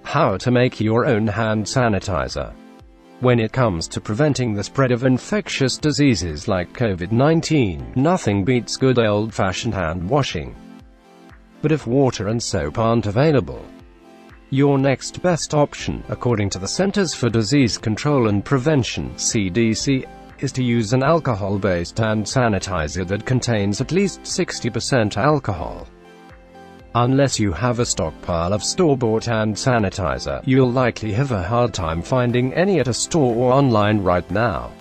How to make your own hand sanitizer. When it comes to preventing the spread of infectious diseases like COVID-19, nothing beats good old-fashioned hand washing. But if water and soap aren't available, your next best option, according to the Centers for Disease Control and Prevention (CDC), is to use an alcohol-based hand sanitizer that contains at least 60% alcohol. Unless you have a stockpile of store-bought hand sanitizer, you'll likely have a hard time finding any at a store or online right now.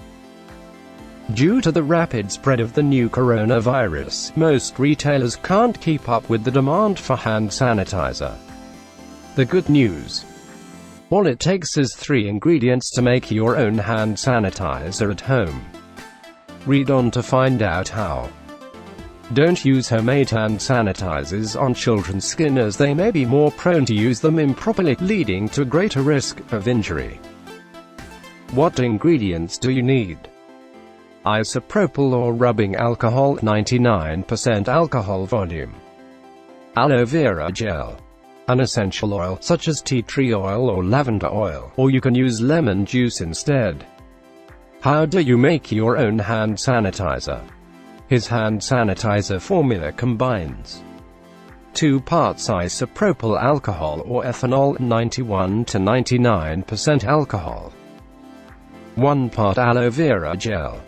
Due to the rapid spread of the new coronavirus, most retailers can't keep up with the demand for hand sanitizer. The good news: all it takes is 3 ingredients to make your own hand sanitizer at home. Read on to find out how. Don't use homemade hand sanitizers on children's skin, as they may be more prone to use them improperly, leading to greater risk of injury. What ingredients do you need? Isopropyl or rubbing alcohol, 99% alcohol volume. Aloe vera gel. An essential oil, such as tea tree oil or lavender oil, or you can use lemon juice instead. How do you make your own hand sanitizer? His hand sanitizer formula combines 2 parts isopropyl alcohol or ethanol, 91 to 99% alcohol, 1 part aloe vera gel,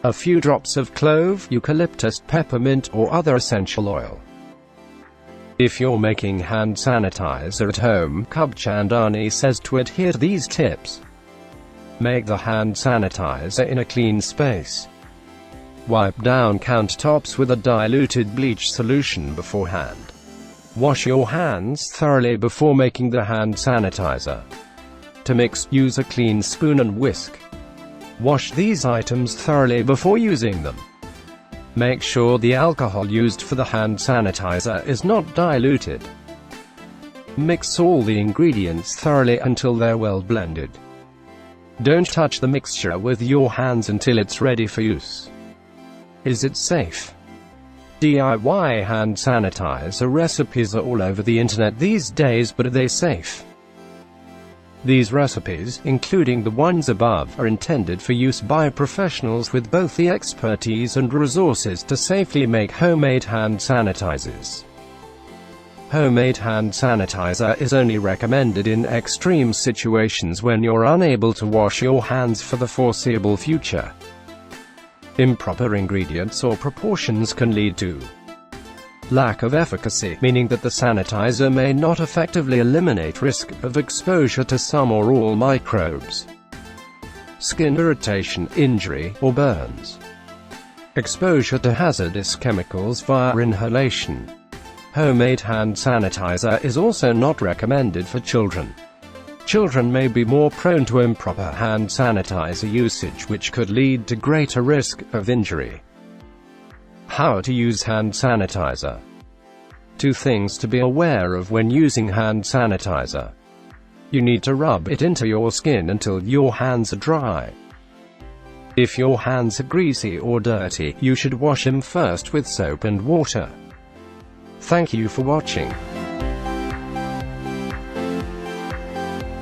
a few drops of clove, eucalyptus, peppermint, or other essential oil. If you're making hand sanitizer at home, Kubchandani says to adhere to these tips. Make the hand sanitizer in a clean space. Wipe down countertops with a diluted bleach solution beforehand. Wash your hands thoroughly before making the hand sanitizer. To mix, use a clean spoon and whisk. Wash these items thoroughly before using them. Make sure the alcohol used for the hand sanitizer is not diluted. Mix all the ingredients thoroughly until they're well blended. Don't touch the mixture with your hands until it's ready for use. Is it safe? DIY hand sanitizer recipes are all over the internet these days, but are they safe? These recipes, including the ones above, are intended for use by professionals with both the expertise and resources to safely make homemade hand sanitizers. Homemade hand sanitizer is only recommended in extreme situations when you're unable to wash your hands for the foreseeable future. Improper ingredients or proportions can lead to lack of efficacy, meaning that the sanitizer may not effectively eliminate risk of exposure to some or all microbes, skin irritation, injury, or burns, exposure to hazardous chemicals via inhalation. Homemade hand sanitizer is also not recommended for children. Children may be more prone to improper hand sanitizer usage, which could lead to greater risk of injury. How to use hand sanitizer. 2 things to be aware of when using hand sanitizer. You need to rub it into your skin until your hands are dry. If your hands are greasy or dirty, you should wash them first with soap and water. Thank you for watching.